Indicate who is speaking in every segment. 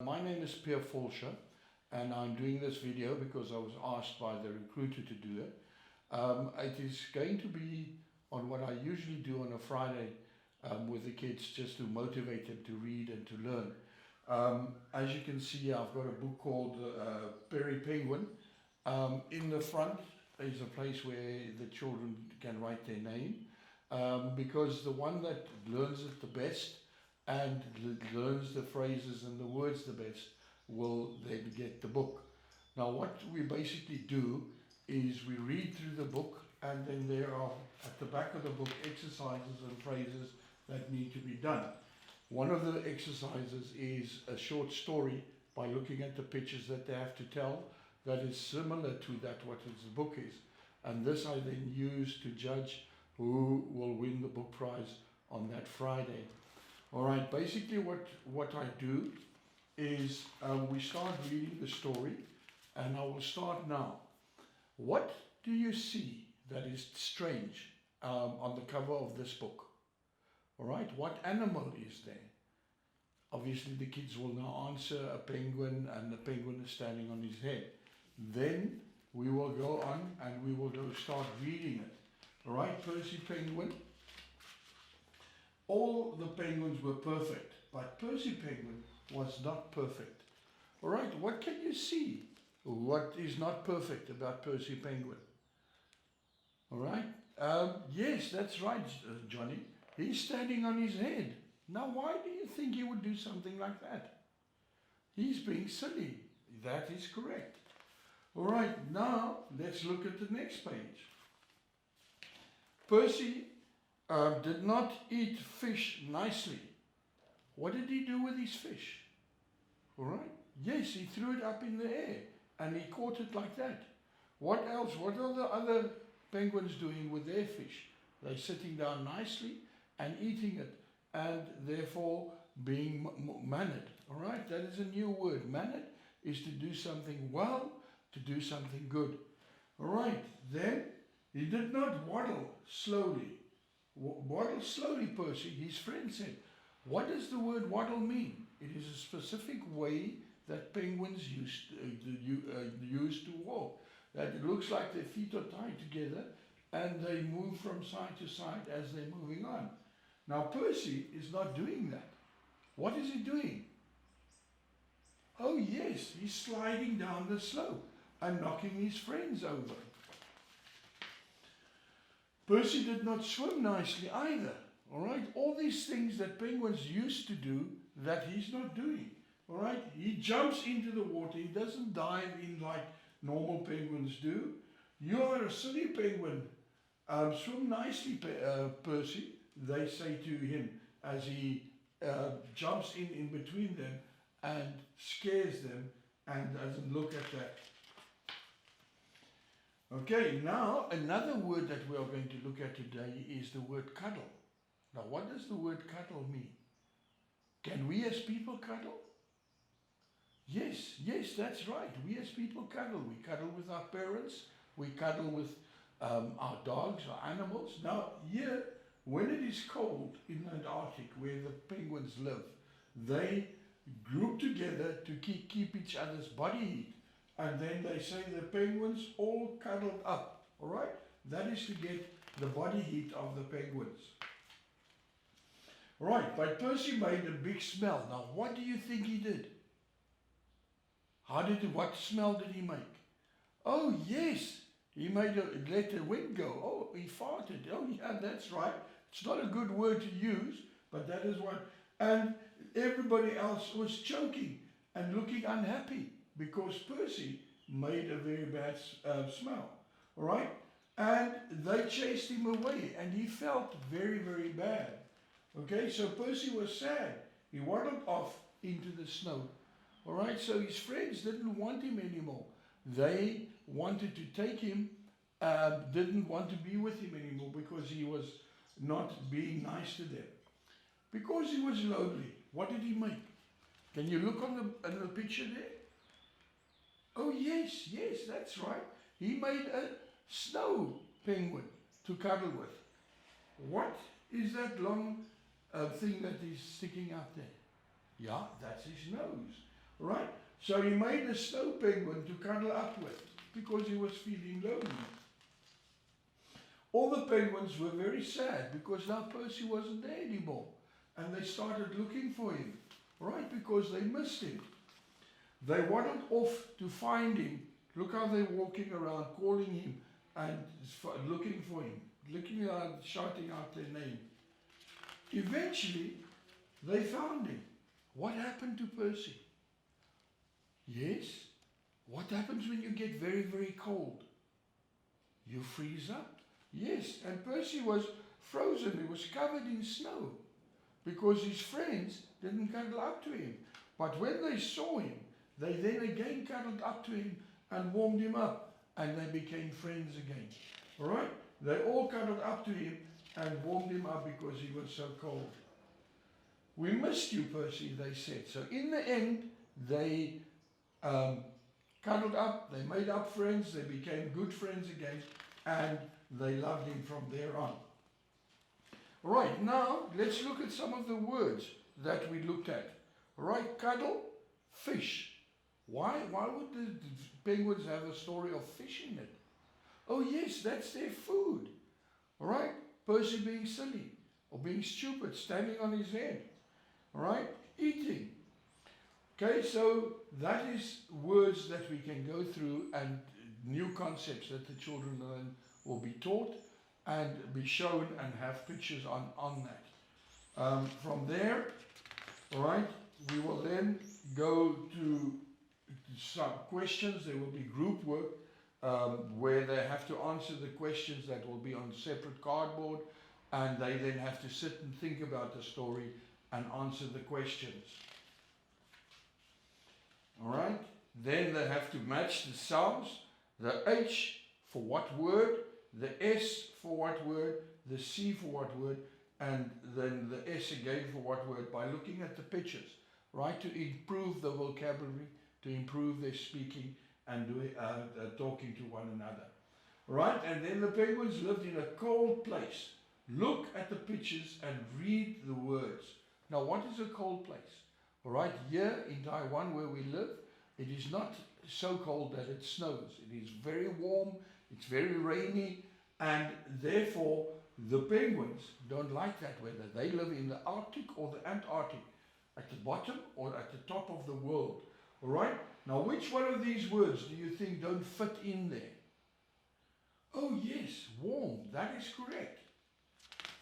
Speaker 1: My name is Pierre Teaching, and I'm doing this video because I was asked by the recruiter to do it. It is going to be on what I usually do on a Friday with the kids, just to motivate them to read and to learn. As you can see, I've got a book called Pierre Teaching. In the front is a place where the children can write their name, because the one that learns it the best and learns the phrases and the words the best will then get the book. Now what we basically do is we read through the book, and then there are at the back of the book exercises and phrases that need to be done. One of the exercises is a short story by looking at the pictures that they have to tell that is similar to that what the book is, and this I then use to judge who will win the book prize on that Friday. Alright, basically what I do is we start reading the story, and I will start now. What do you see that is strange on the cover of this book? Alright, what animal is there? Obviously the kids will now answer a penguin, and the penguin is standing on his head. Then we will go on and we will start reading it. Alright, Percy Penguin. All the penguins were perfect, but Percy Penguin was not perfect. Alright, what can you see? What is not perfect about Percy Penguin? Alright, yes, that's right, Johnny. He's standing on his head. Now why do you think he would do something like that? He's being silly. That is correct. Alright, now let's look at the next page. Percy did not eat fish nicely. What did he do with his fish? Alright, yes, he threw it up in the air and he caught it like that. What else? What are the other penguins doing with their fish? They're sitting down nicely and eating it, and therefore being mannered. Alright, that is a new word. Mannered is to do something well, to do something good. Alright, then he did not waddle slowly. Waddle slowly, Percy, his friend said. What does the word waddle mean? It is a specific way that penguins use to walk. That it looks like their feet are tied together and they move from side to side as they're moving on. Now Percy is not doing that. What is he doing? Oh yes, he's sliding down the slope and knocking his friends over. Percy did not swim nicely either. Alright, all these things that penguins used to do that he's not doing. Alright, he jumps into the water, he doesn't dive in like normal penguins do. You are a silly penguin. Swim nicely, Percy, they say to him as he jumps in between them and scares them and doesn't look at that. Okay, now another word that we are going to look at today is the word cuddle. Now what does the word cuddle mean? Can we as people cuddle? Yes, that's right. We as people cuddle. We cuddle with our parents. We cuddle with our dogs, our animals. Now here, when it is cold in the Antarctic where the penguins live, they group together to keep each other's body heat. And then they say the penguins all cuddled up. Alright? That is to get the body heat of the penguins. Right, but Percy made a big smell. Now what do you think he did? What smell did he make? Oh yes, he made let the wind go. Oh, he farted. Oh yeah, that's right. It's not a good word to use, but that is what. And everybody else was choking and looking unhappy because Percy made a very bad smell. Alright? And they chased him away and he felt very, very bad. Okay, so Percy was sad. He waddled off into the snow. Alright, so his friends didn't want him anymore. They wanted to take him, didn't want to be with him anymore because he was not being nice to them. Because he was lonely, what did he make? Can you look on the picture there? Oh yes, that's right. He made a snow penguin to cuddle with. What is that long thing that is sticking out there? Yeah, that's his nose. right? So he made a snow penguin to cuddle up with because he was feeling lonely. All the penguins were very sad because now Percy wasn't there anymore. And they started looking for him, right? Because they missed him. They wanted off to find him. Look how they're walking around, calling him and looking for him, looking around, shouting out their name. Eventually, they found him. What happened to Percy? Yes, what happens when you get very, very cold? You freeze up. Yes, and Percy was frozen. He was covered in snow because his friends didn't cuddle up to him. But when they saw him, they then again cuddled up to him and warmed him up, and they became friends again. All right? They all cuddled up to him and warmed him up because he was so cold. We missed you, Percy, they said. So in the end, they cuddled up, they made up friends, they became good friends again, and they loved him from there on. Right, now let's look at some of the words that we looked at. Right, cuddle, fish. Why would the penguins have a story of fish in it? Oh yes, that's their food. Right, Percy being silly or being stupid, standing on his head. Right, eating. Okay, so that is words that we can go through and new concepts that the children then will be taught and be shown and have pictures on that. From there, all right, we will then go to some questions. There will be group work where they have to answer the questions that will be on separate cardboard, and they then have to sit and think about the story and answer the questions. All right, then they have to match the sounds, the H for what word, the S for what word, the C for what word, and then the S again for what word, by looking at the pictures, right, to improve the vocabulary, to improve their speaking and talking to one another. Right, and then the penguins lived in a cold place. Look at the pictures and read the words. Now, what is a cold place? All right, here in Taiwan where we live, it is not so cold that it snows. It is very warm, it's very rainy, and therefore the penguins don't like that weather. They live in the Arctic or the Antarctic, at the bottom or at the top of the world. All right, now which one of these words do you think don't fit in there? Oh yes, warm, that is correct.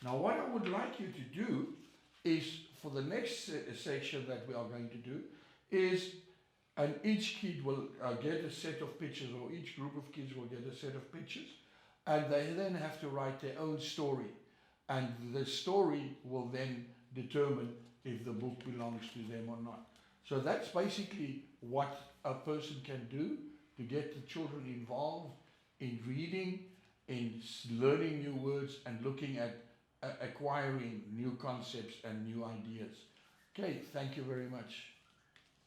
Speaker 1: Now what I would like you to do is, for the next section that we are going to do, is, and each kid will get a set of pictures, or each group of kids will get a set of pictures, and they then have to write their own story, and the story will then determine if the book belongs to them or not. So that's basically what a person can do to get the children involved in reading, in learning new words, and looking at acquiring new concepts and new ideas. Okay, thank you very much.